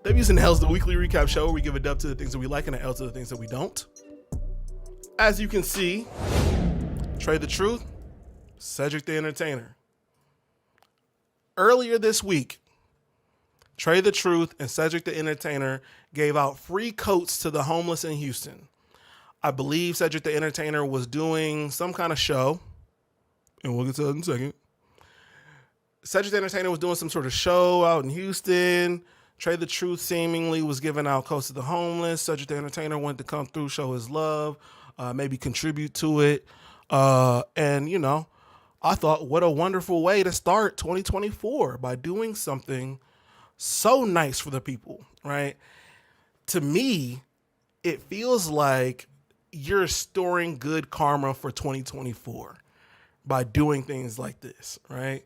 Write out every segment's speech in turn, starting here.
W's and L's, the weekly recap show where we give a dub to the things that we like and an L to the things that we don't. As you can see, Trey the Truth, Cedric the Entertainer. Earlier this week, Trey the Truth and Cedric the Entertainer gave out free coats to the homeless in Houston. I believe Cedric the Entertainer was doing some kind of show, and we'll get to that in a second. Cedric the Entertainer was doing some sort of show out in Houston. Trey the Truth seemingly was giving out coats to the homeless. Cedric the Entertainer wanted to come through, show his love, maybe contribute to it. And, you know, I thought, what a wonderful way to start 2024 by doing something so nice for the people, right? To me, it feels like you're storing good karma for 2024 by doing things like this, right?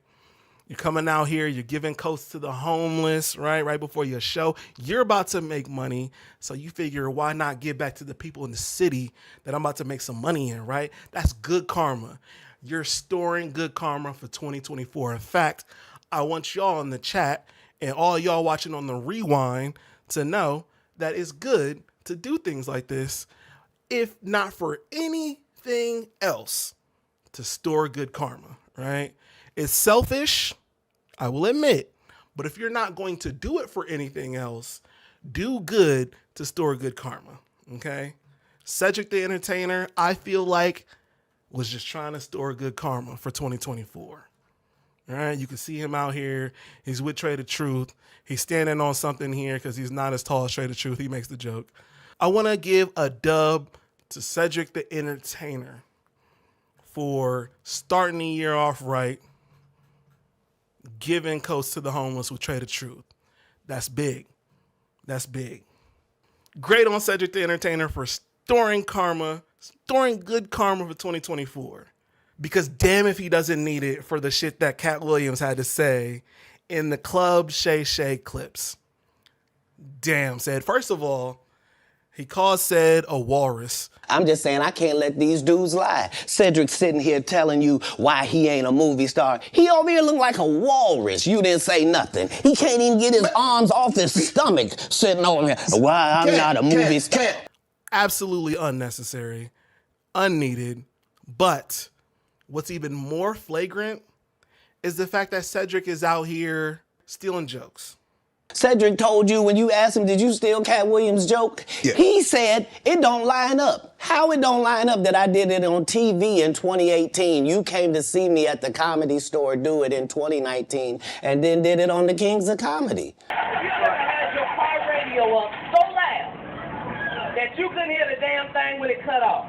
You're coming out here, you're giving coats to the homeless, right? Right before your show. You're about to make money, so you figure, why not give back to the people in the city that I'm about to make some money in, right? That's good karma. You're storing good karma for 2024. In fact, I want y'all in the chat and all y'all watching on the rewind to know that it's good to do things like this, if not for anything else, to store good karma, right? It's selfish, I will admit, but if you're not going to do it for anything else, do good to store good karma, okay? Cedric the Entertainer, I feel like, was just trying to store good karma for 2024. All right, you can see him out here. He's with Trey the Truth. He's standing on something here because he's not as tall as Trey the Truth. He makes the joke. I want to give a dub to Cedric the Entertainer for starting the year off right, giving coats to the homeless with Trey the Truth. That's big. That's big. Great on Cedric the Entertainer for storing karma, storing good karma for 2024. Because damn if he doesn't need it for the shit that Katt Williams had to say in the Club Shay Shay clips. Damn, said. First of all, he called Ced a walrus. I'm just saying, I can't let these dudes lie. Cedric sitting here telling you why he ain't a movie star. He over here look like a walrus. You didn't say nothing. He can't even get his arms off his stomach sitting over here. Why I'm not a movie star. Absolutely unnecessary, unneeded. But what's even more flagrant is the fact that Cedric is out here stealing jokes. Cedric told you when you asked him, did you steal Katt Williams' joke? Yeah. He said it don't line up. How it don't line up that I did it on TV in 2018? You came to see me at the Comedy Store do it in 2019 and then did it on the Kings of Comedy. You ever had your car radio up so loud that you couldn't hear the damn thing when it cut off?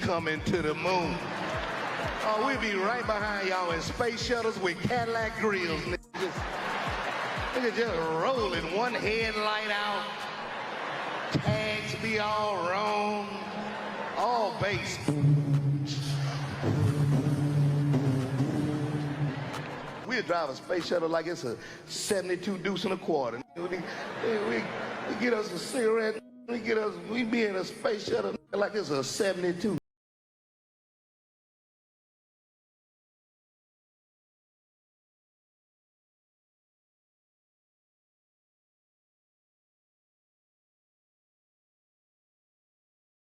Coming to the moon. Oh, we'll be right behind y'all in space shuttles with Cadillac grills. Nigga just rolling, one headlight out. Tags be all wrong. All bass. We'll drive a space shuttle like it's a 72 deuce and a quarter. We get us a cigarette. We be in a space shuttle like it's a 72.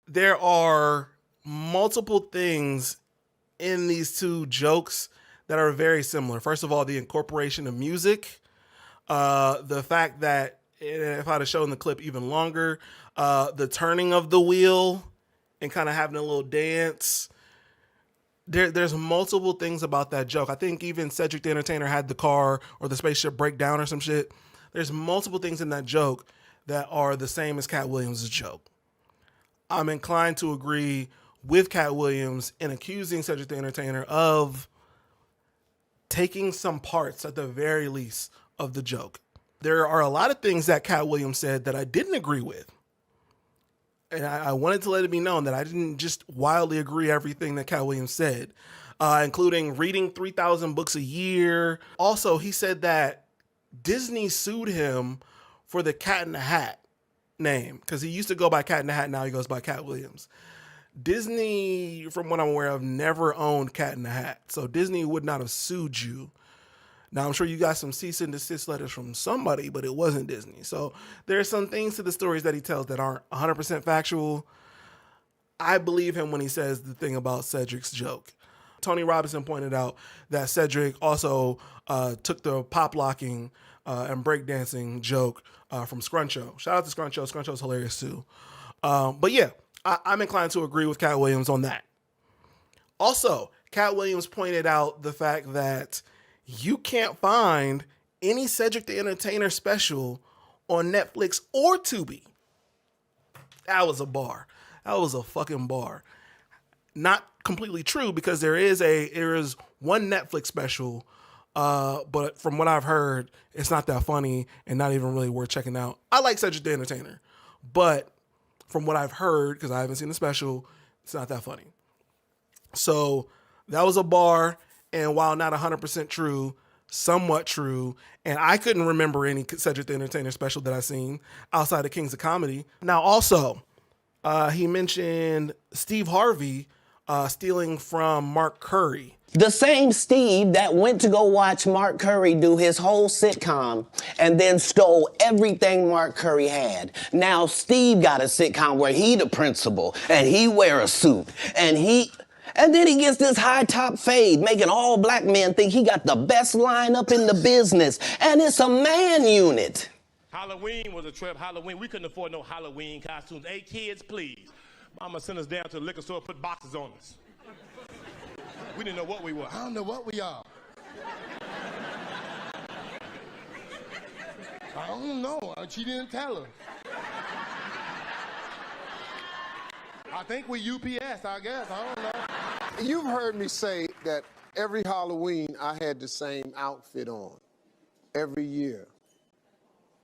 There are multiple things in these two jokes that are very similar. First of all, the incorporation of music, the fact that, if I'd have shown the clip even longer, the turning of the wheel and kind of having a little dance. There's multiple things about that joke. I think even Cedric the Entertainer had the car or the spaceship break down or some shit. There's multiple things in that joke that are the same as Katt Williams' joke. I'm inclined to agree with Katt Williams in accusing Cedric the Entertainer of taking some parts, at the very least, of the joke. There are a lot of things that Katt Williams said that I didn't agree with. And I wanted to let it be known that I didn't just wildly agree everything that Katt Williams said, including reading 3,000 books a year. Also, he said that Disney sued him for the Cat in the Hat name, because he used to go by Cat in the Hat, now he goes by Katt Williams. Disney, from what I'm aware of, never owned Cat in the Hat, so Disney would not have sued you. Now, I'm sure you got some cease and desist letters from somebody, but it wasn't Disney. So there are some things to the stories that he tells that aren't 100% factual. I believe him when he says the thing about Cedric's joke. Tony Robinson pointed out that Cedric also took the pop locking and breakdancing joke from Scruncho. Shout out to Scruncho. Scruncho's hilarious too. But yeah, I'm inclined to agree with Katt Williams on that. Also, Katt Williams pointed out the fact that you can't find any Cedric the Entertainer special on Netflix or Tubi. That was a bar. That was a fucking bar. Not completely true, because there is one Netflix special, but from what I've heard, it's not that funny and not even really worth checking out. I like Cedric the Entertainer, but from what I've heard, because I haven't seen the special, it's not that funny. So that was a bar, and while not 100% true, somewhat true, and I couldn't remember any Cedric the Entertainer special that I've seen outside of Kings of Comedy. Now also, he mentioned Steve Harvey stealing from Mark Curry. The same Steve that went to go watch Mark Curry do his whole sitcom and then stole everything Mark Curry had. Now Steve got a sitcom where he the principal and he wear a suit and then he gets this high top fade, making all black men think he got the best lineup in the business, and it's a man unit. Halloween was a trip. Halloween, we couldn't afford no Halloween costumes. Hey, kids, please. Mama sent us down to the liquor store, put boxes on us. We didn't know what we were. I don't know what we are. I don't know. She didn't tell us. I think we UPS, I guess. I don't know. You've heard me say that every Halloween I had the same outfit on. Every year.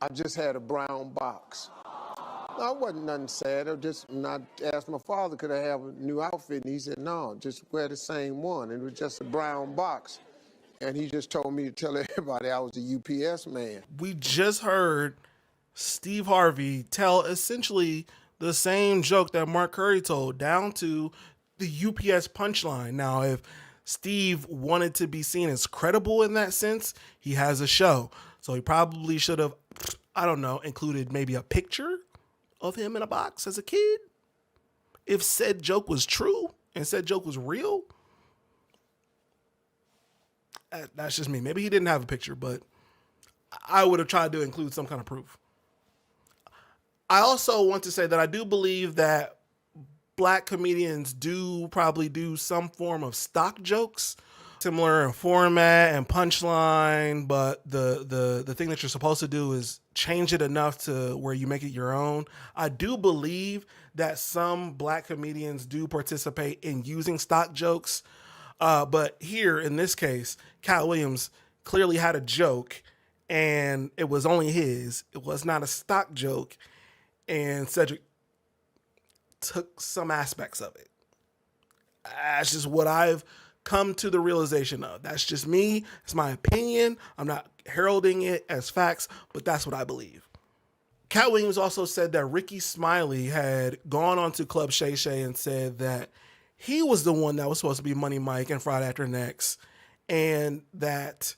I just had a brown box. No, it wasn't nothing sad. I asked my father, could I have a new outfit? And he said, no, just wear the same one. It was just a brown box. And he just told me to tell everybody I was a UPS man. We just heard Steve Harvey tell essentially the same joke that Mark Curry told, down to the UPS punchline. Now, if Steve wanted to be seen as credible in that sense, he has a show. So he probably should have, I don't know, included maybe a picture of him in a box as a kid. If said joke was true and said joke was real, that's just me. Maybe he didn't have a picture, but I would have tried to include some kind of proof. I also want to say that I do believe that black comedians do probably do some form of stock jokes, similar in format and punchline, but the thing that you're supposed to do is change it enough to where you make it your own. I do believe that some black comedians do participate in using stock jokes, but here in this case, Katt Williams clearly had a joke and it was only his. It was not a stock joke, and Cedric took some aspects of it. That's just what I've come to the realization of. That's just me. It's my opinion. I'm not heralding it as facts, but that's what I believe. Katt Williams also said that Ricky Smiley had gone on to Club Shay Shay and said that he was the one that was supposed to be Money Mike and Friday After Next, and that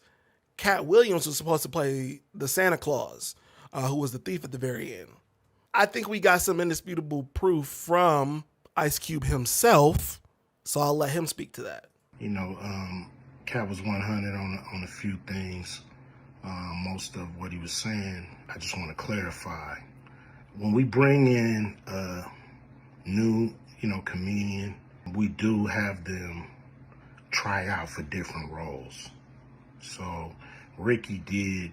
Katt Williams was supposed to play the Santa Claus, who was the thief at the very end. I think we got some indisputable proof from Ice Cube himself, so I'll let him speak to that. You know, Katt was 100 on a few things. Most of what he was saying, I just want to clarify. When we bring in a new, comedian, we do have them try out for different roles. So Ricky did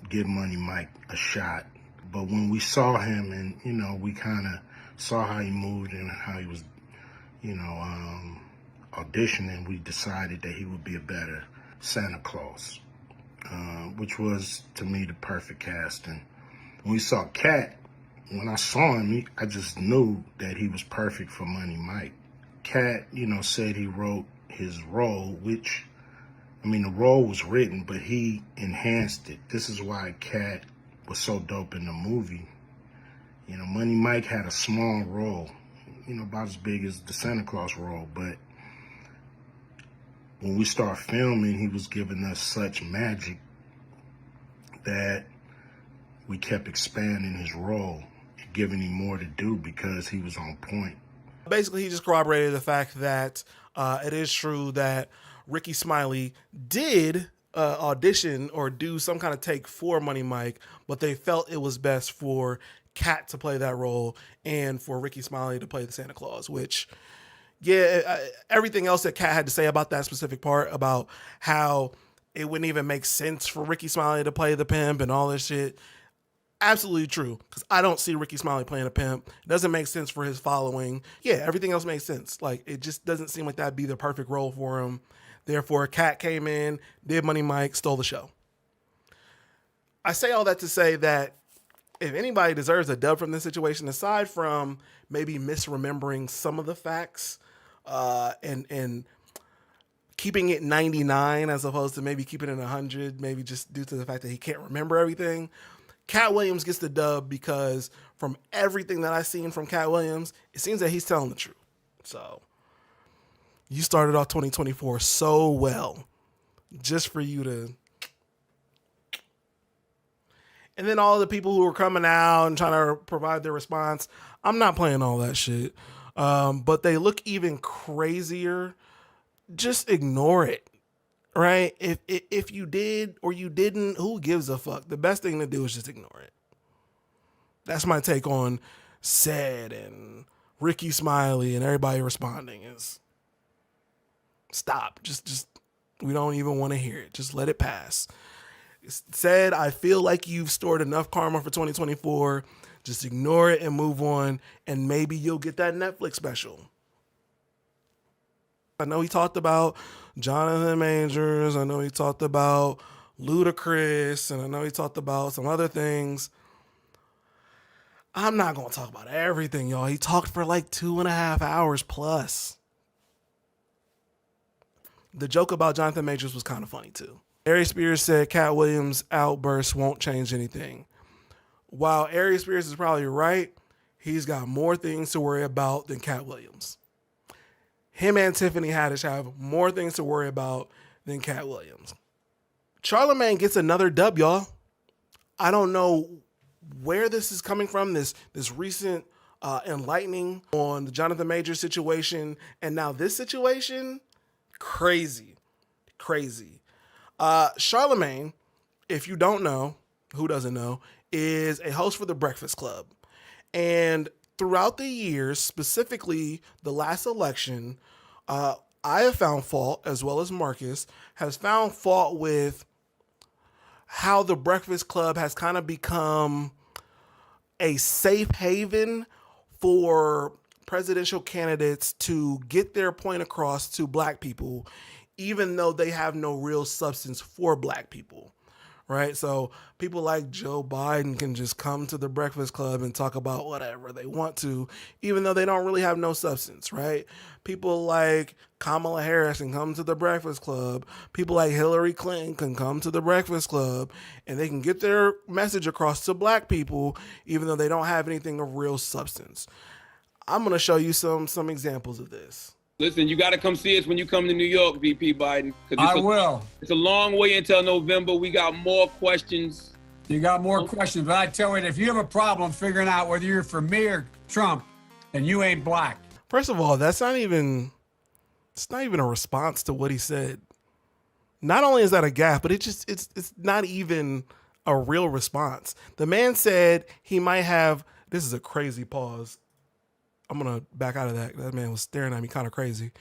give Money Mike a shot. But when we saw him and, we kind of saw how he moved and how he was, auditioning, we decided that he would be a better Santa Claus, which was, to me, the perfect casting. When we saw Katt, when I saw him, I just knew that he was perfect for Money Mike. Katt, said he wrote his role, which, the role was written, but he enhanced it. This is why Katt was so dope in the movie. Money Mike had a small role, about as big as the Santa Claus role, but when we start filming, he was giving us such magic that we kept expanding his role, giving him more to do because he was on point. Basically, he just corroborated the fact that it is true that Ricky Smiley did audition or do some kind of take for Money Mike, but they felt it was best for Katt to play that role and for Ricky Smiley to play the Santa Claus, which, everything else that Katt had to say about that specific part, about how it wouldn't even make sense for Ricky Smiley to play the pimp and all this shit, absolutely true, because I don't see Ricky Smiley playing a pimp. It doesn't make sense for his following. Yeah, everything else makes sense. Like, it just doesn't seem like that'd be the perfect role for him. Therefore, Katt came in, did Money Mike, stole the show. I say all that to say that if anybody deserves a dub from this situation, aside from maybe misremembering some of the facts and keeping it 99 as opposed to maybe keeping it 100, maybe just due to the fact that he can't remember everything, Katt Williams gets the dub because from everything that I've seen from Katt Williams, it seems that he's telling the truth. So you started off 2024 so well, just for you to... And then all the people who are coming out and trying to provide their response, I'm not playing all that shit. But they look even crazier. Just ignore it, right? If you did or you didn't, who gives a fuck? The best thing to do is just ignore it. That's my take on Ced and Ricky Smiley and everybody responding is stop. Just we don't even want to hear it. Just let it pass. Ced, I feel like you've stored enough karma for 2024. Just ignore it and move on, and maybe you'll get that Netflix special. I know he talked about Jonathan Majors. I know he talked about Ludacris, and I know he talked about some other things. I'm not going to talk about everything, y'all. He talked for like 2.5 hours plus. The joke about Jonathan Majors was kind of funny too. Ari Spears said Katt Williams' outburst won't change anything. While Ari Spears is probably right, he's got more things to worry about than Katt Williams. Him and Tiffany Haddish have more things to worry about than Katt Williams. Charlamagne gets another dub, y'all. I don't know where this is coming from, this recent enlightening on the Jonathan Majors situation, and now this situation, crazy. Charlamagne, if you don't know, who doesn't know, is a host for The Breakfast Club. And throughout the years, specifically the last election, I have found fault, as well as Marcus, has found fault with how The Breakfast Club has kind of become a safe haven for presidential candidates to get their point across to black people, even though they have no real substance for black people, right? So people like Joe Biden can just come to The Breakfast Club and talk about whatever they want to, even though they don't really have no substance, right? People like Kamala Harris can come to The Breakfast Club. People like Hillary Clinton can come to The Breakfast Club, and they can get their message across to black people, even though they don't have anything of real substance. I'm going to show you some examples of this. Listen, you got to come see us when you come to New York, VP Biden. I will. It's a long way until November. We got more questions. You got more questions, but I tell you, if you have a problem figuring out whether you're for me or Trump, then you ain't black. First of all, it's not even a response to what he said. Not only is that a gaffe, but it's not even a real response. The man said he might have, this is a crazy pause. I'm going to back out of that. That man was staring at me kind of crazy.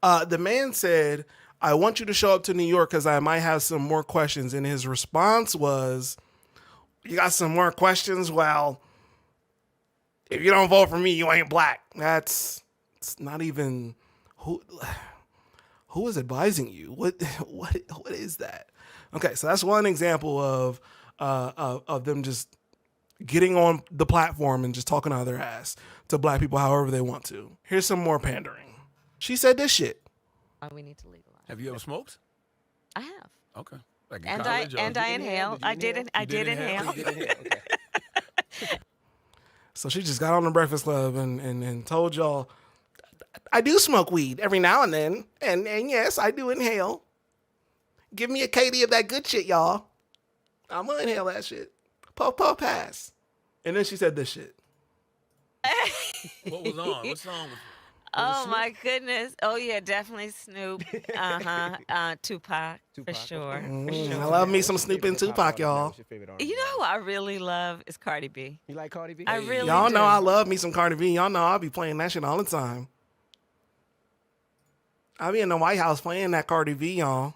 The man said, I want you to show up to New York because I might have some more questions. And his response was, you got some more questions? Well, if you don't vote for me, you ain't black. It's not even who is advising you. What is that? Okay, so that's one example of them just getting on the platform and just talking out of their ass to black people however they want to. Here's some more pandering. She said this shit. We need to legalize. Have you ever smoked? I have. Okay. Like in And college, I inhaled. I did inhale. Okay. So she just got on the Breakfast Club and told y'all, I do smoke weed every now and then. And yes, I do inhale. Give me a KD of that good shit, y'all. I'm going to inhale that shit. Puff, puff, pass. And then she said this shit. What was on? What song was it? Oh my goodness! Oh yeah, definitely Snoop. Tupac for sure. I love me some Snoop and Tupac, y'all. You know who I really love is Cardi B. You like Cardi B? I really Y'all do. know I love me some Cardi B. Y'all know I'll be playing that shit all the time. I'll be in the White House playing that Cardi B, y'all.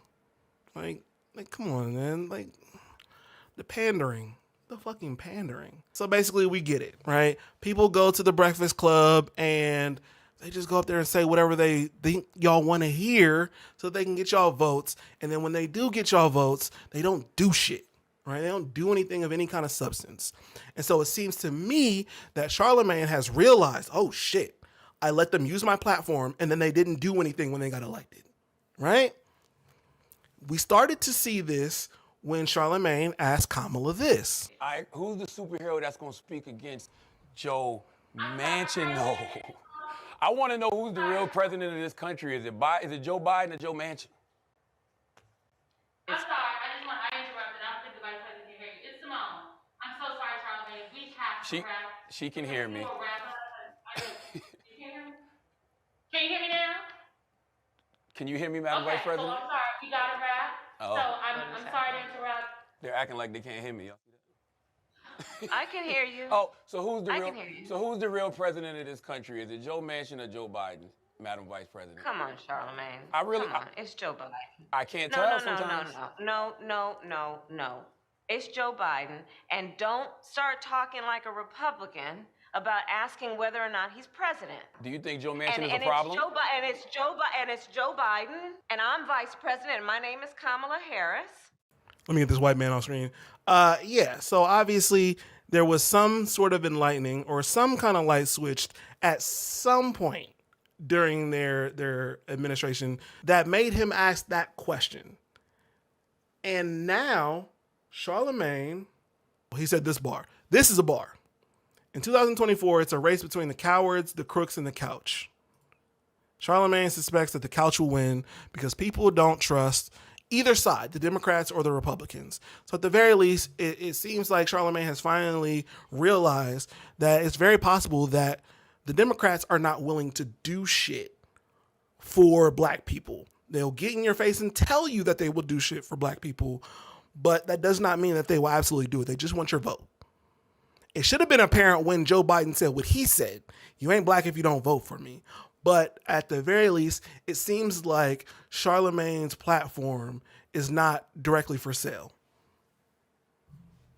Like, come on, man. Like, the pandering. The fucking pandering. So basically, we get it, right? People go to the Breakfast Club and they just go up there and say whatever they think y'all want to hear so they can get y'all votes. And then when they do get y'all votes, they don't do shit, right? They don't do anything of any kind of substance. And so it seems to me that Charlamagne has realized, oh shit, I let them use my platform and then they didn't do anything when they got elected, right? We started to see this when Charlamagne asked Kamala this. Who's the superhero that's going to speak against Joe Manchin? No. I want to know who's the real president of this country. Is it Joe Biden or Joe Manchin? I'm sorry. I interrupted. I don't think the vice president can hear you. It's Simone. I'm so sorry, Charlamagne. We have to wrap. She can hear me. You can hear me? Can you hear me now? Can you hear me, Madam Vice President? So I'm sorry. We got to wrap. Oh. So I'm sorry to interrupt. They're acting like they can't hear me. Y'all see that? I can hear you. Oh, so who's the I real? can hear you. So who's the real president of this country? Is it Joe Manchin or Joe Biden, Madam Vice President? Come on, Charlamagne. Come on. It's Joe Biden. I can't tell No, sometimes. No. It's Joe Biden. And don't start talking like a Republican about asking whether or not he's president. Do you think Joe Manchin is and a problem? It's Joe Biden, and I'm vice president, and my name is Kamala Harris. Let me get this white man off screen. Yeah, so obviously there was some sort of enlightening or some kind of light switched at some point during their administration that made him ask that question. And now, Charlamagne, he said this bar. This is a bar. In 2024, it's a race between the cowards, the crooks, and the couch. Charlamagne suspects that the couch will win because people don't trust either side, the Democrats or the Republicans. So at the very least, it seems like Charlamagne has finally realized that it's very possible that the Democrats are not willing to do shit for black people. They'll get in your face and tell you that they will do shit for black people, but that does not mean that they will absolutely do it. They just want your vote. It should have been apparent when Joe Biden said what he said. You ain't black if you don't vote for me. But at the very least, it seems like Charlamagne's platform is not directly for sale.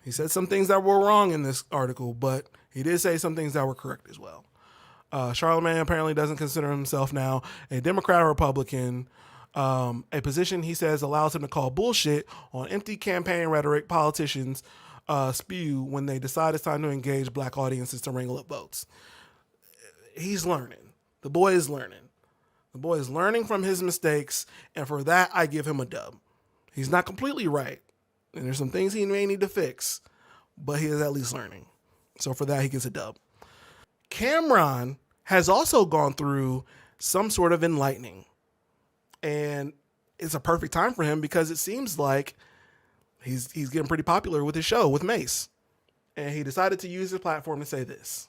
He said some things that were wrong in this article, but he did say some things that were correct as well. Charlamagne apparently doesn't consider himself now a Democrat or Republican, a position he says allows him to call bullshit on empty campaign rhetoric politicians spew when they decide it's time to engage black audiences to wrangle up votes. He's learning. The boy is learning. The boy is learning from his mistakes, and for that, I give him a dub. He's not completely right, and there's some things he may need to fix, but he is at least learning. So for that, he gets a dub. Cameron has also gone through some sort of enlightening, and it's a perfect time for him because it seems like he's getting pretty popular with his show with Mace, and he decided to use his platform to say this.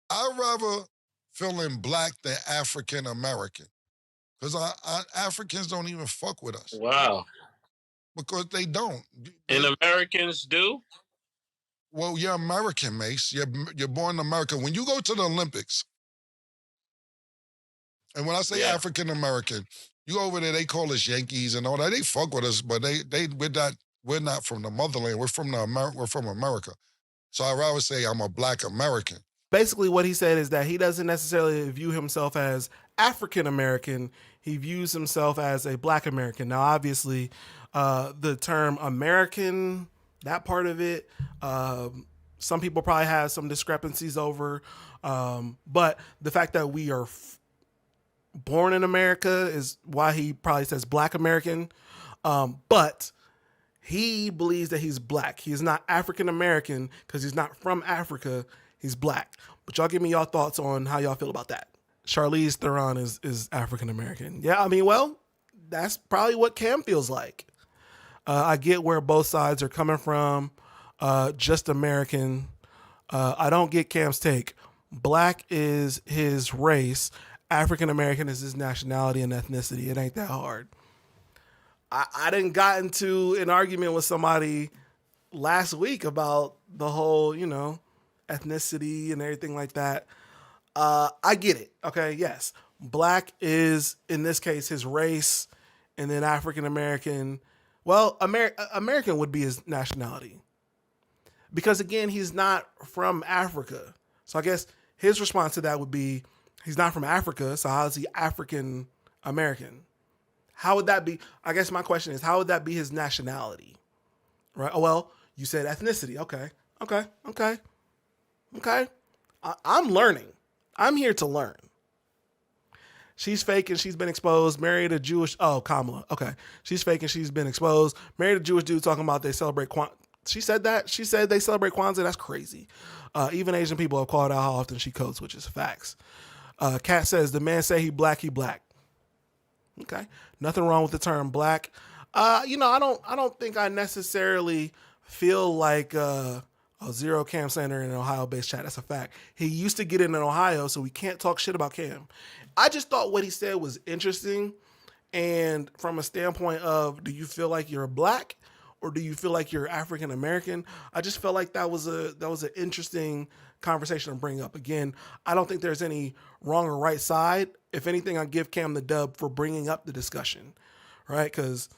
I'd rather feeling black than African American, because Africans don't even fuck with us. Wow. Because they don't. And Americans do? Well, you're American, Mace. You're born in America. When you go to the Olympics, And when I say African American, you over there, they call us Yankees and all that. They fuck with us, but we're not from the motherland. We're from America. So I'd rather say I'm a Black American. Basically, what he said is that he doesn't necessarily view himself as African American. He views himself as a Black American. Now, obviously, the term American, that part of it, some people probably have some discrepancies over. But the fact that we are born in America is why he probably says Black American. But he believes that he's Black. He is not African American because he's not from Africa. He's Black. But y'all give me y'all thoughts on how y'all feel about that. Charlize Theron is African American. Yeah, I mean, well, that's probably what Cam feels like. I get where both sides are coming from. Just American. I don't get Cam's take. Black is his race. African American is his nationality and ethnicity. It ain't that hard. I didn't got into an argument with somebody last week about the whole, ethnicity and everything like that. I get it. Okay. Yes. Black is, in this case, his race, and then African American. Well, American would be his nationality because, again, he's not from Africa. So I guess his response to that would be he's not from Africa. So how is he African American? How would that be? I guess my question is, how would that be his nationality? Right. Oh, well, you said ethnicity. Okay. I'm learning. I'm here to learn. She's fake and she's been exposed. Married a Jewish. Oh, Kamala. Okay. She's fake and she's been exposed. Married a Jewish dude talking about they celebrate Kwanzaa. She said that. She said they celebrate Kwanzaa. That's crazy. Even Asian people have called out how often she codes, which is facts. Katt says the man say he black, he black. Okay. Nothing wrong with the term black. I don't think I necessarily feel like Zero Cam Center in an Ohio-based chat. That's a fact. He used to get in Ohio, so we can't talk shit about Cam. I just thought what he said was interesting. And from a standpoint of, do you feel like you're Black or do you feel like you're African American? I just felt like that was an interesting conversation to bring up. Again, I don't think there's any wrong or right side. If anything, I give Cam the dub for bringing up the discussion, right? Because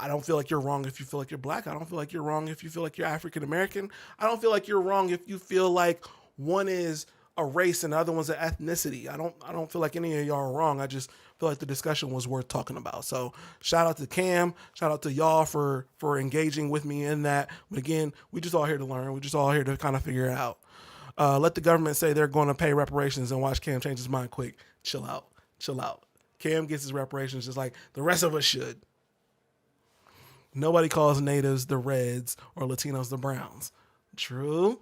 I don't feel like you're wrong if you feel like you're Black. I don't feel like you're wrong if you feel like you're African American. I don't feel like you're wrong if you feel like one is a race and the other one's an ethnicity. I don't feel like any of y'all are wrong. I just feel like the discussion was worth talking about. So shout out to Cam. Shout out to y'all for engaging with me in that. But again, we just all here to learn. We're just all here to kind of figure it out. Let the government say they're going to pay reparations and watch Cam change his mind quick. Chill out. Cam gets his reparations just like the rest of us should. Nobody calls natives the Reds or Latinos the Browns. True.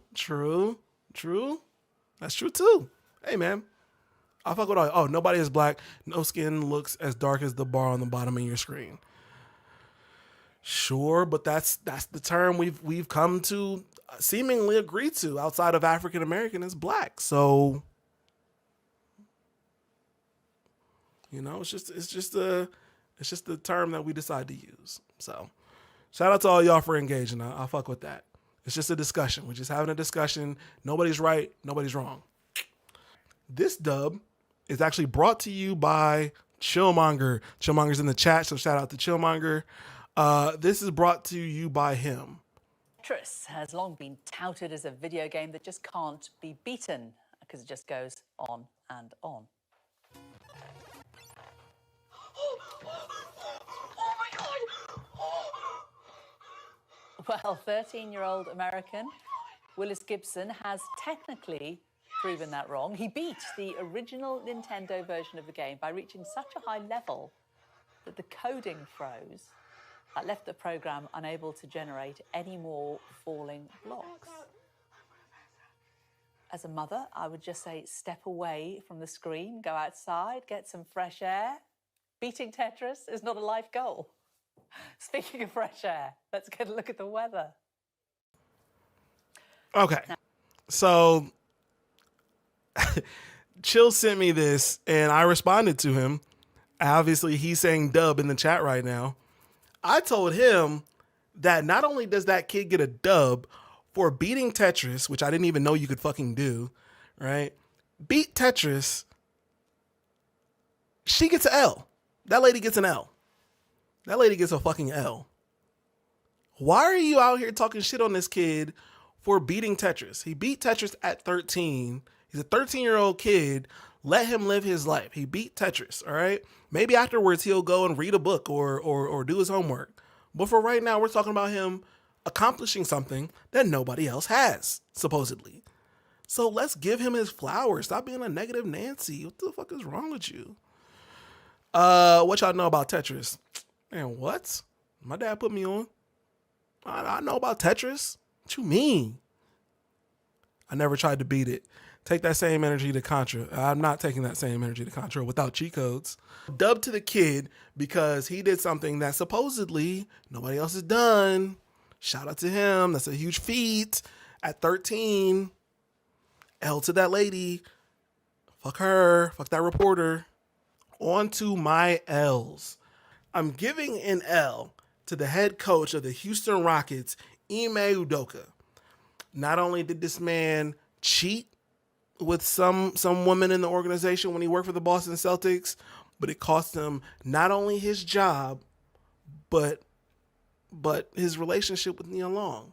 That's true too. Hey man, I fuck with all. Oh, nobody is Black. No skin looks as dark as the bar on the bottom of your screen. Sure, but that's the term we've come to seemingly agree to outside of African American is Black. So it's just the term that we decide to use. So shout out to all y'all for engaging. I fuck with that. It's just a discussion. We're just having a discussion. Nobody's right. Nobody's wrong. This dub is actually brought to you by Chillmonger. Chillmonger's in the chat, so shout out to Chillmonger. This is brought to you by him. Tetris has long been touted as a video game that just can't be beaten because it just goes on and on. Well, 13-year-old American Willis Gibson has technically proven that wrong. He beat the original Nintendo version of the game by reaching such a high level that the coding froze. That left the program unable to generate any more falling blocks. As a mother, I would just say step away from the screen, go outside, get some fresh air. Beating Tetris is not a life goal. Speaking of fresh air, let's get a look at the weather. Okay. So Chill sent me this and I responded to him. Obviously, he's saying dub in the chat right now. I told him that not only does that kid get a dub for beating Tetris, which I didn't even know you could fucking do, right? Beat Tetris She gets an L. That lady gets an L. That lady gets a fucking L. Why are you out here talking shit on this kid for beating Tetris? He beat Tetris at 13. He's a 13-year-old kid. Let him live his life. He beat Tetris, all right? Maybe afterwards he'll go and read a book or do his homework. But for right now, we're talking about him accomplishing something that nobody else has, supposedly. So let's give him his flowers. Stop being a negative Nancy. What the fuck is wrong with you? What y'all know about Tetris? Man, what? My dad put me on. I know about Tetris. What you mean? I never tried to beat it. Take that same energy to Contra. I'm not taking that same energy to Contra without cheat codes. Dub to the kid because he did something that supposedly nobody else has done. Shout out to him. That's a huge feat. At 13, L to that lady. Fuck her. Fuck that reporter. On to my L's. I'm giving an L to the head coach of the Houston Rockets, Ime Udoka. Not only did this man cheat with some woman in the organization when he worked for the Boston Celtics, but it cost him not only his job, but his relationship with Nia Long.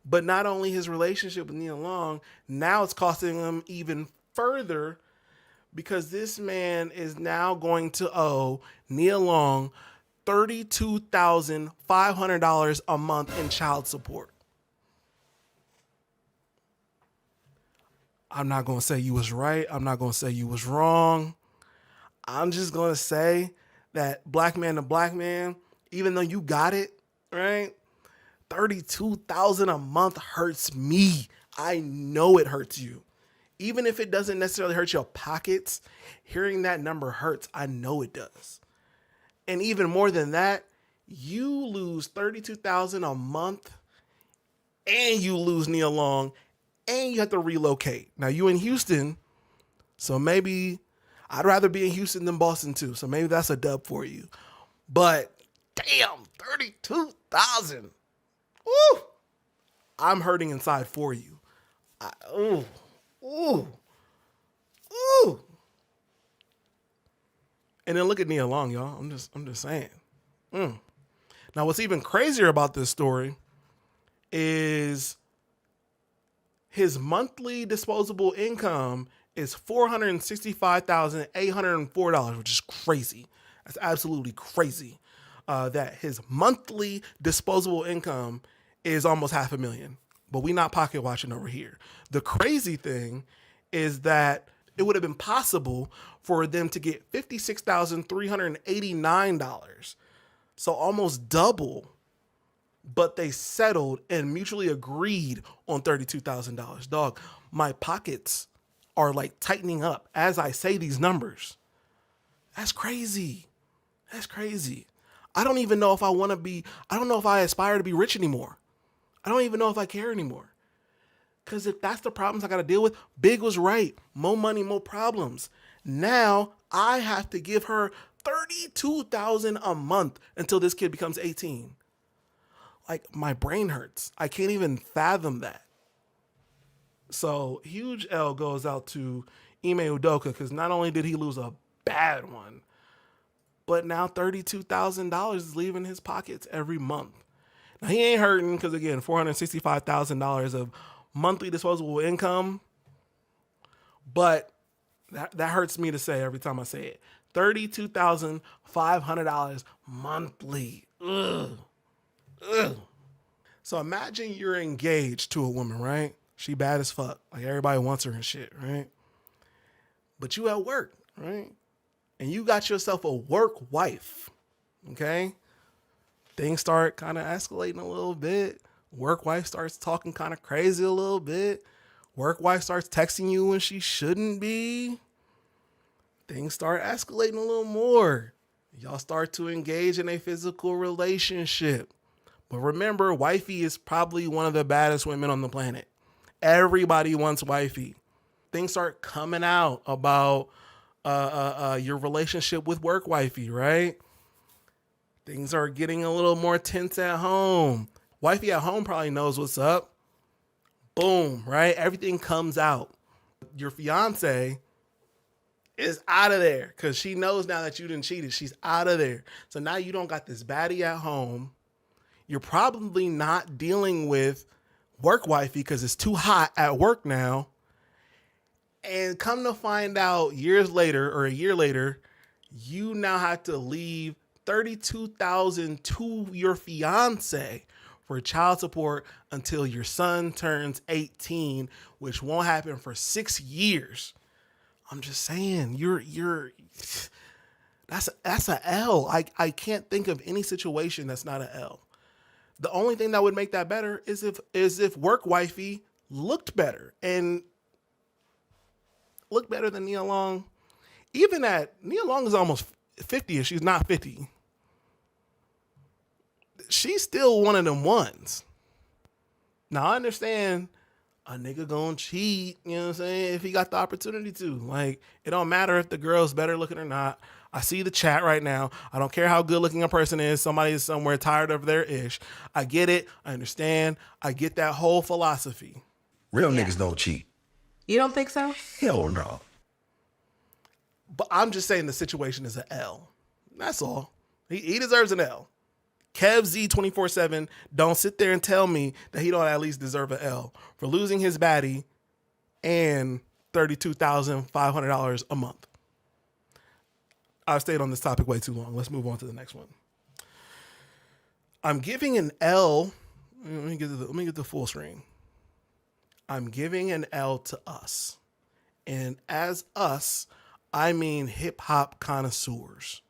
But not only his relationship with Nia Long, now it's costing him even further because this man is now going to owe Nia Long $32,500 a month in child support. I'm not going to say you was right. I'm not going to say you was wrong. I'm just going to say that black man to black man, even though you got it, right? $32,000 a month hurts me. I know it hurts you. Even if it doesn't necessarily hurt your pockets, hearing that number hurts. I know it does. And even more than that, you lose $32,000 a month and you lose Nia Long and you have to relocate. Now you in Houston, so maybe I'd rather be in Houston than Boston too. So maybe that's a dub for you. But damn, $32,000. Woo! I'm hurting inside for you. Ooh. And then look at Nia Long, y'all. I'm just saying. Now, what's even crazier about this story is his monthly disposable income is $465,804, which is crazy. That's absolutely crazy. That his monthly disposable income is almost $500,000. But we not pocket watching over here. The crazy thing is that it would have been possible for them to get $56,389. So almost double. But they settled and mutually agreed on $32,000. Dog, my pockets are like tightening up as I say these numbers. That's crazy. That's crazy. I don't even know if I want to be, I don't know if I aspire to be rich anymore. I don't even know if I care anymore. Because if that's the problems I got to deal with, Big was right. More money, more problems. Now I have to give her $32,000 a month until this kid becomes 18. Like, my brain hurts. I can't even fathom that. So huge L goes out to Ime Udoka because not only did he lose a bad one, but now $32,000 is leaving his pockets every month. Now, he ain't hurting because, again, $465,000 of monthly disposable income. But that hurts me to say every time I say it. $32,500 monthly. Ugh. So imagine you're engaged to a woman, right? She bad as fuck. Like, everybody wants her and shit, right? But you at work, right? And you got yourself a work wife, okay? Things start kind of escalating a little bit. Work wife starts talking kind of crazy a little bit. Work wife starts texting you when she shouldn't be. Things start escalating a little more. Y'all start to engage in a physical relationship. But remember, wifey is probably one of the baddest women on the planet. Everybody wants wifey. Things start coming out about your relationship with work wifey, right? Things are getting a little more tense at home. Wifey at home probably knows what's up. Boom, right? Everything comes out. Your fiance is out of there because she knows now that you didn't cheated. She's out of there. So now you don't got this baddie at home. You're probably not dealing with work wifey because it's too hot at work now. And come to find out years later or a year later, you now have to leave $32,000 to your fiance for child support until your son turns 18, which won't happen for 6 years. I'm just saying, that's a L. I can't think of any situation that's not a L. The only thing that would make that better is if work wifey looked better and looked better than Nia Long. Even Nia Long is almost 50 and she's not 50. She's still one of them ones. Now I understand a nigga gonna cheat, you know what I'm saying, if he got the opportunity to. Like, it don't matter if the girl's better looking or not. I see the chat right now. I don't care how good looking a person is. Somebody is somewhere tired of their ish. I get it. I understand. I get that whole philosophy. Real niggas don't cheat. You don't think so? Hell no. But I'm just saying the situation is an L. That's all. He deserves an L. Kev Z 24/7, don't sit there and tell me that he don't at least deserve an L for losing his baddie and $32,500 a month. I've stayed on this topic way too long. Let's move on to the next one. I'm giving an L. Let me get the full screen. I'm giving an L to us. And as us, I mean hip-hop connoisseurs.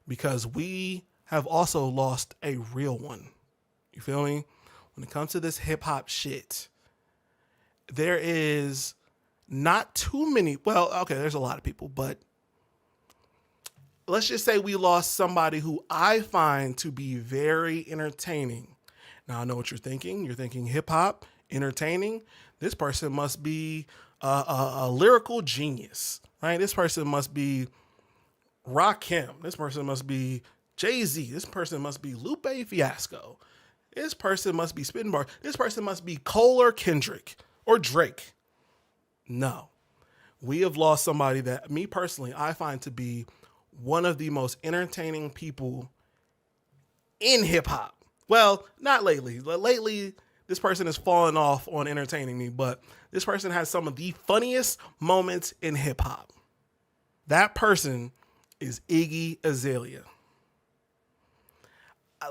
Because we have also lost a real one. You feel me? When it comes to this hip-hop shit, there is not too many. Well, okay, there's a lot of people, but let's just say we lost somebody who I find to be very entertaining. Now, I know what you're thinking. You're thinking hip-hop, entertaining. This person must be a lyrical genius, right? This person must be Rakim. This person must be Jay-Z. This person must be Lupe Fiasco. This person must be Spittin' Bar. This person must be Cole or Kendrick or Drake. No. We have lost somebody that, me personally, I find to be one of the most entertaining people in hip-hop. Well, not lately. Lately, this person has fallen off on entertaining me, but this person has some of the funniest moments in hip-hop. That person is Iggy Azalea.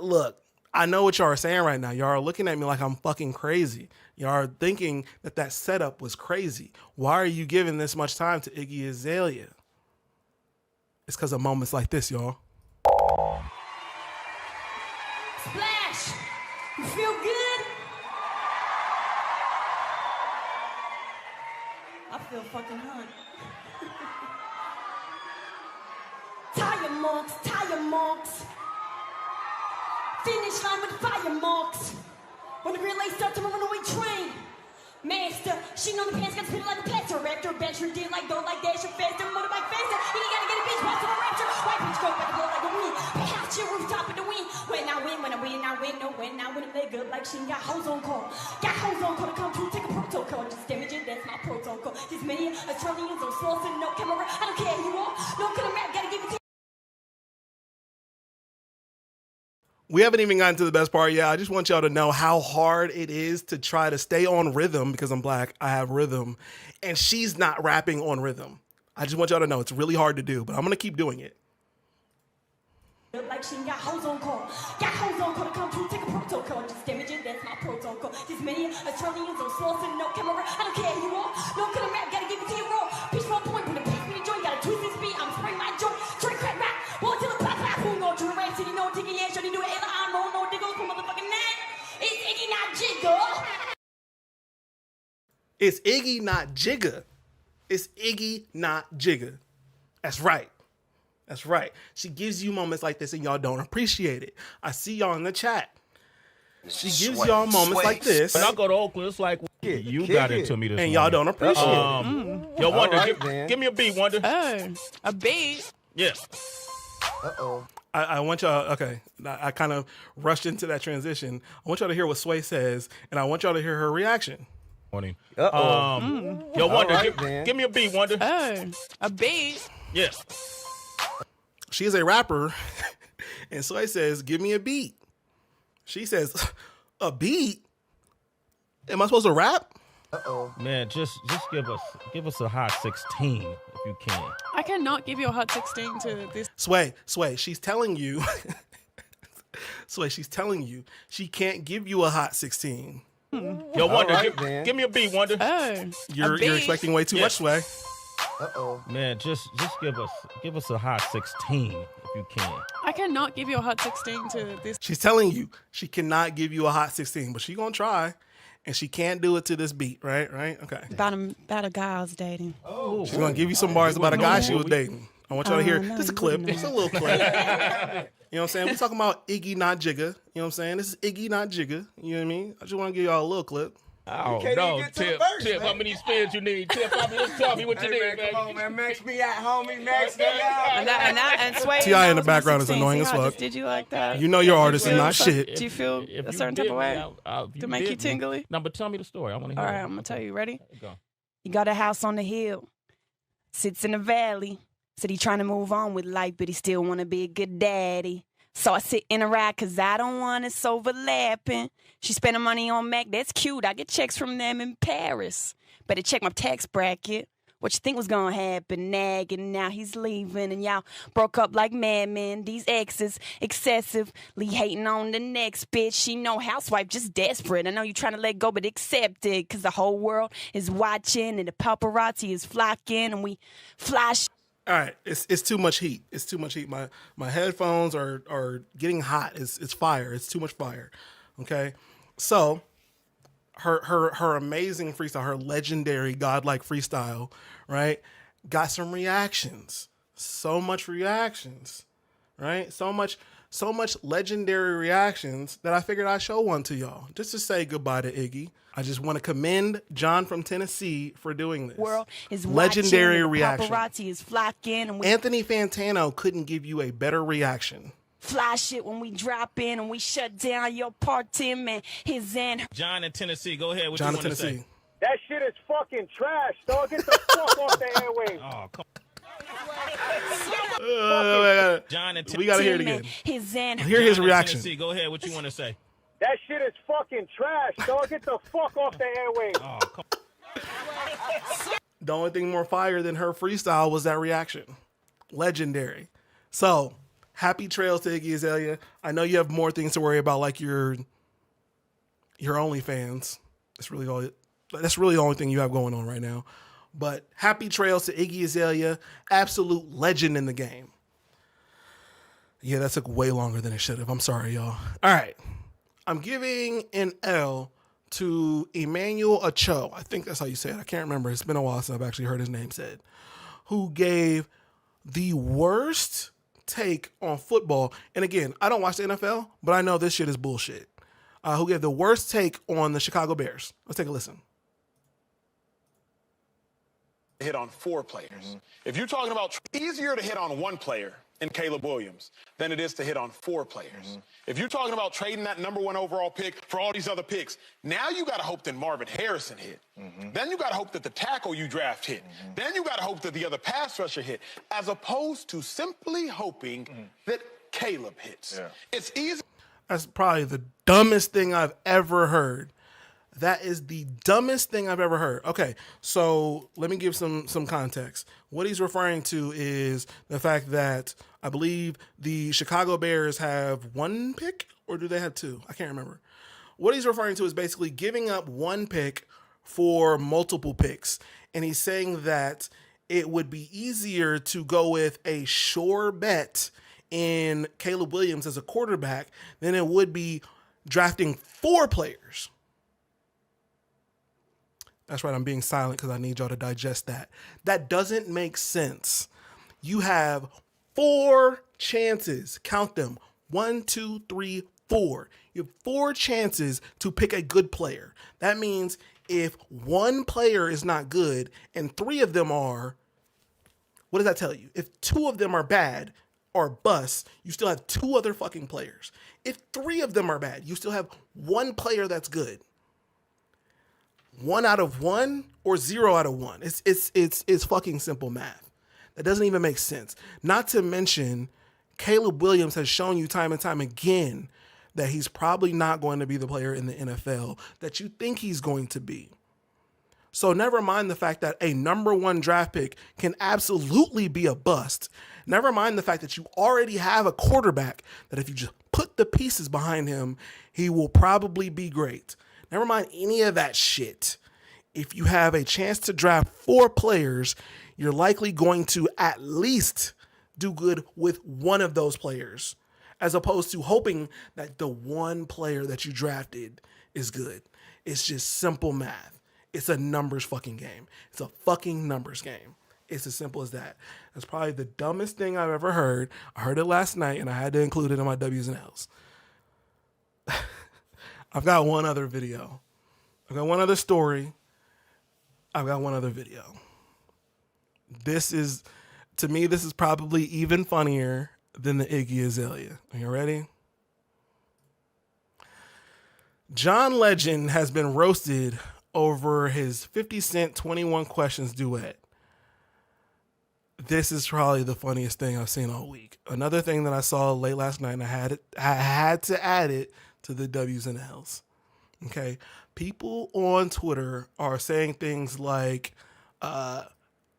Look, I know what y'all are saying right now. Y'all are looking at me like I'm fucking crazy. Y'all are thinking that setup was crazy. Why are you giving this much time to Iggy Azalea? It's because of moments like this, y'all. Splash! You feel good? I feel fucking hot. Tire marks. Finish line with fire marks. When the green light starts to move on the way train. Master, she know the pants got spit like a plaster. Raptor, bench her deal like don't like dash faster. Motorbike faster. He gotta get a bitch past the rapture. White bitch go back and blow like a wind. Perhaps your rooftop in the wind. When I win, no when I win a leg up like she got hoes on call. Got hoes on call to come through, take a protocol. Just damage it, that's my protocol. These many Australians on sauce and no camera. I don't care who you are. No killer rap, gotta give it to you. We haven't even gotten to the best part yet. I just want y'all to know how hard it is to try to stay on rhythm because I'm black. I have rhythm. And she's not rapping on rhythm. I just want y'all to know it's really hard to do, but I'm going to keep doing it. Like she got hoes on call. Got hoes on call to come through, take a protocol. Just damage it, that's my protocol. These many Australians on sauce and no camera. I don't care who you are. No killer rap, gotta give it to you raw. Bitch, 1 point, put a piece me the joint. Gotta twist this beat, I'm spraying my joint. Trick, crack, rap. Boy, till the pop, pop. Who know Drew Ray City, no diggy, yeah, shorty do it. I'm roll, no diggles, put motherfucking man. It's Iggy, not Jigga. It's Iggy, not Jigga. It's Iggy, not Jigga. That's right. That's right. She gives you moments like this and y'all don't appreciate it. I see y'all in the chat. She gives y'all moments like this. When I go to Oakland, it's like, yeah, you got it to me this and morning. y'all don't appreciate it. Yo, Wonder, Right, give me a beat, Wonder. A beat? Yeah. Uh-oh. I want y'all, okay, I kind of rushed into that transition. I want y'all to hear what Sway says, and I want y'all to hear her reaction. Morning. Yo, Wonder, right, give me a beat, Wonder. A beat? Yeah. She is a rapper, and Sway says, "Give me a beat." She says, "A beat? Am I supposed to rap?" Man, just give us a hot 16 if you can. I cannot give you a hot 16 to this. Sway, she's telling you. Sway, she's telling you she can't give you a hot 16. Yo, Wonder, right, give me a beat, Wonder. You're expecting way too much, Sway. Man, just give us a hot 16 if you can. I cannot give you a hot 16 to this. She's telling you she cannot give you a hot 16, but she's gonna try, and she can't do it to this beat, right? Okay. About a guy I was dating. She's gonna give you some bars about a guy she was dating. I want y'all to hear just a clip, just a little clip. You know what I'm saying? We're talking about Iggy, not Jigga. You know what I'm saying? This is Iggy, not Jigga. You know what I mean? I just want to give y'all a little clip. Oh, no, Tip, how many spins you need? Tip, just tell me what you need, man. Come on, man. Max me out, homie. Max me out. And Sway, T.I. in the background is annoying as fuck. Did you like that? You know your artist is not shit. Do you feel a certain type of way to make you tingly? No, but tell me the story. I want to hear All right, it. I'm going to tell you. Ready? Go. He got a house on the hill, sits in the valley. Said he trying to move on with life, but he still want to be a good daddy. So I sit in a ride because I don't want us overlapping. She spending money on Mac. That's cute. I get checks from them in Paris. Better check my tax bracket. What you think was going to happen? Nagging, now he's leaving. And y'all broke up like madmen. These exes excessively hating on the next bitch. She no housewife, just desperate. I know you trying to let go, but accept it. Because the whole world is watching and the paparazzi is flocking. And we flash. All right, it's too much heat. It's too much heat. My headphones are getting hot. It's fire. It's too much fire. Okay, so her amazing freestyle, her legendary godlike freestyle, right? Got some reactions. So much reactions, right? So much legendary reactions that I figured I'd show one to y'all just to say goodbye to Iggy. I just want to commend John from Tennessee for doing this. World is legendary watching, reaction. Paparazzi is flocking. And we Anthony Fantano couldn't give you a better reaction. fly shit when we drop in and we shut down your party, man. His and John in Tennessee, go ahead. What John you in want to Tennessee. say? That shit is fucking trash, dog. Get the fuck off the airwaves. Oh, come John and we gotta hear it again. His and Hear his John in reaction. Tennessee, go ahead. What you want to say? That shit is fucking trash, dog. Get the fuck off the airwaves. Oh, come The only thing more fire than her freestyle was that reaction. Legendary. So, happy trails to Iggy Azalea. I know you have more things to worry about, like your OnlyFans. That's really the only thing you have going on right now. But happy trails to Iggy Azalea. Absolute legend in the game. Yeah, that took way longer than it should have. I'm sorry, y'all. All right. I'm giving an L to Emmanuel Acho. I think that's how you say it. I can't remember. It's been a while since I've actually heard his name said. Who gave the worst take on football. And again, I don't watch the NFL, but I know this shit is bullshit. Who gave the worst take on the Chicago Bears. Let's take a listen. Hit on 4 players. If you're talking about easier to hit on 1 player in Caleb Williams than it is to hit on 4 players. If you're talking about trading that #1 overall pick for all these other picks, now you got to hope that Marvin Harrison hit. Then you got to hope that the tackle you draft hit. Then you got to hope that the other pass rusher hit, as opposed to simply hoping that Caleb hits. It's easy. That's probably the dumbest thing I've ever heard. That is the dumbest thing I've ever heard. Okay, so let me give some context. What he's referring to is the fact that I believe the Chicago Bears have 1 pick, or do they have 2? I can't remember. What he's referring to is basically giving up 1 pick for multiple picks. And he's saying that it would be easier to go with a sure bet in Caleb Williams as a quarterback than it would be drafting 4 players. That's right, I'm being silent because I need y'all to digest that. That doesn't make sense. You have 4 chances. Count them. 1, 2, 3, 4. You have 4 chances to pick a good player. That means if 1 player is not good and 3 of them are, what does that tell you? If 2 of them are bad or bust, you still have 2 other fucking players. If 3 of them are bad, you still have 1 player that's good. 1 out of 1 or 0 out of 1. It's fucking simple math. That doesn't even make sense. Not to mention, Caleb Williams has shown you time and time again that he's probably not going to be the player in the NFL that you think he's going to be. So never mind the fact that a number 1 draft pick can absolutely be a bust. Never mind the fact that you already have a quarterback that if you just put the pieces behind him, he will probably be great. Never mind any of that shit. If you have a chance to draft 4 players, you're likely going to at least do good with one of those players, as opposed to hoping that the one player that you drafted is good. It's just simple math. It's a numbers fucking game. It's a fucking numbers game. It's as simple as that. That's probably the dumbest thing I've ever heard. I heard it last night and I had to include it in my W's and L's. I've got one other video. I've got one other story. I've got one other video. This is, to me, this is probably even funnier than the Iggy Azalea. Are you ready? John Legend has been roasted over his 50 Cent 21 Questions duet. This is probably the funniest thing I've seen all week. Another thing that I saw late last night, and I had to add it to the W's and L's. Okay. People on Twitter are saying things like,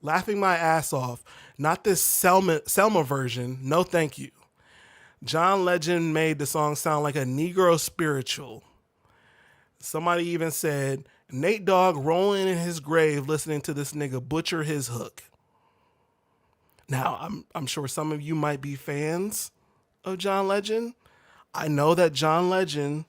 laughing my ass off. Not this Selma version. No, thank you. John Legend made the song sound like a Negro spiritual. Somebody even said, Nate Dogg rolling in his grave listening to this nigga butcher his hook. Now, I'm sure some of you might be fans of John Legend. I know that John Legend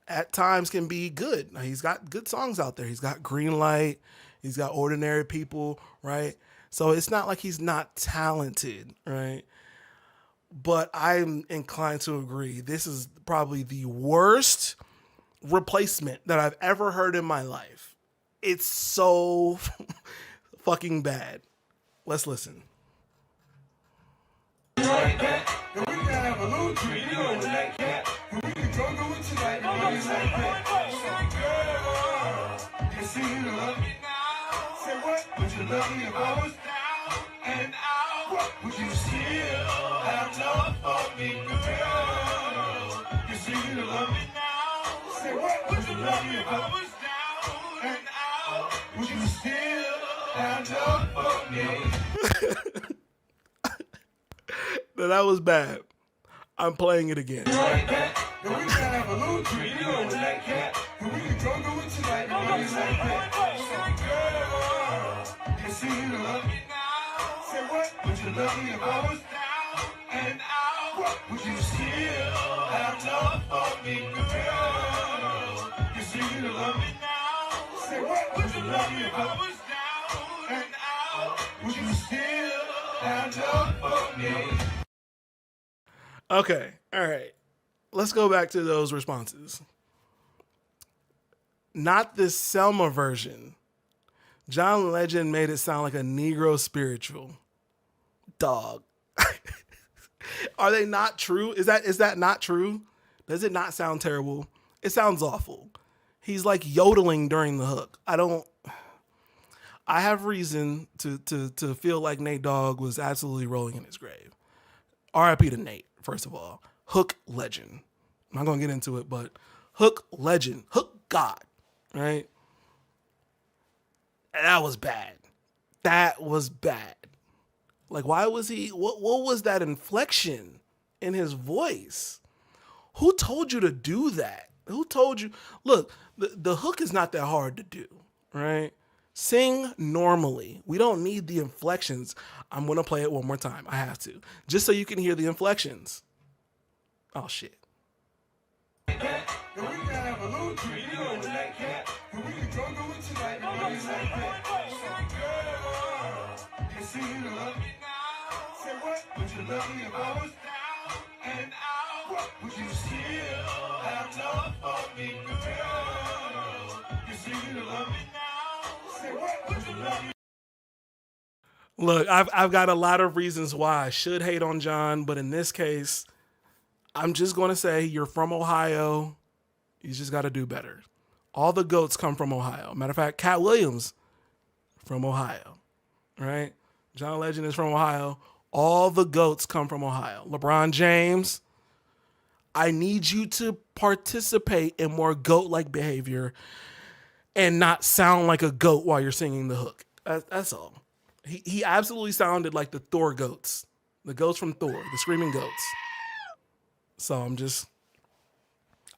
at times can be good. Now, he's got good songs out there. He's got Green Light. He's got Ordinary People, right? So it's not like he's not talented, right? But I'm inclined to agree. This is probably the worst replacement that I've ever heard in my life. It's so fucking bad. Let's listen. Now, that was bad. I'm playing it again. Okay, all right. Let's go back to those responses. Not this Selma version. John Legend made it sound like a Negro spiritual. Dog. Are they not true? Is that not true? Does it not sound terrible? It sounds awful. He's like yodeling during the hook. I have reason to feel like Nate Dogg was absolutely rolling in his grave. R.I.P. to Nate, first of all. Hook legend. I'm not going to get into it, but hook legend. Hook God, right? And that was bad. That was bad. Like, why was he, what was that inflection in his voice? Who told you to do that? Who told you? Look, the hook is not that hard to do, right? Sing normally. We don't need the inflections. I'm going to play it one more time. I have to. Just so you can hear the inflections. Oh, shit. Look, I've got a lot of reasons why I should hate on John, but in this case, I'm just going to say you're from Ohio. You just got to do better. All the GOATs come from Ohio. Matter of fact, Katt Williams from Ohio, right? John Legend is from Ohio. All the GOATs come from Ohio. LeBron James, I need you to participate in more GOAT-like behavior and not sound like a goat while you're singing the hook. That's all. He absolutely sounded like the Thor goats. The goats from Thor, the screaming goats. So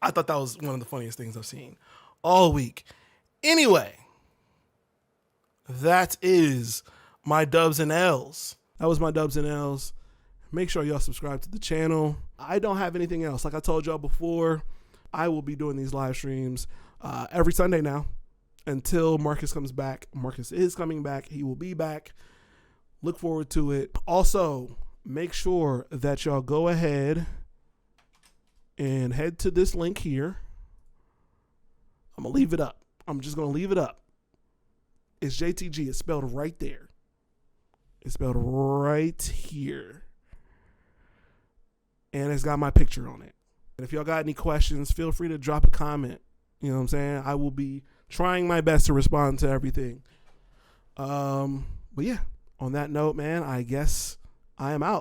I thought that was one of the funniest things I've seen all week. Anyway, that is my dubs and L's. That was my dubs and L's. Make sure y'all subscribe to the channel. I don't have anything else. Like I told y'all before, I will be doing these live streams every Sunday now until Marcus comes back. Marcus is coming back. He will be back. Look forward to it. Also, make sure that y'all go ahead and head to this link here. I'm going to leave it up. I'm just going to leave it up. It's JTG. It's spelled right there. It's spelled right here. And it's got my picture on it. And if y'all got any questions, feel free to drop a comment. You know what I'm saying? I will be trying my best to respond to everything. But yeah, on that note, man, I guess I am out.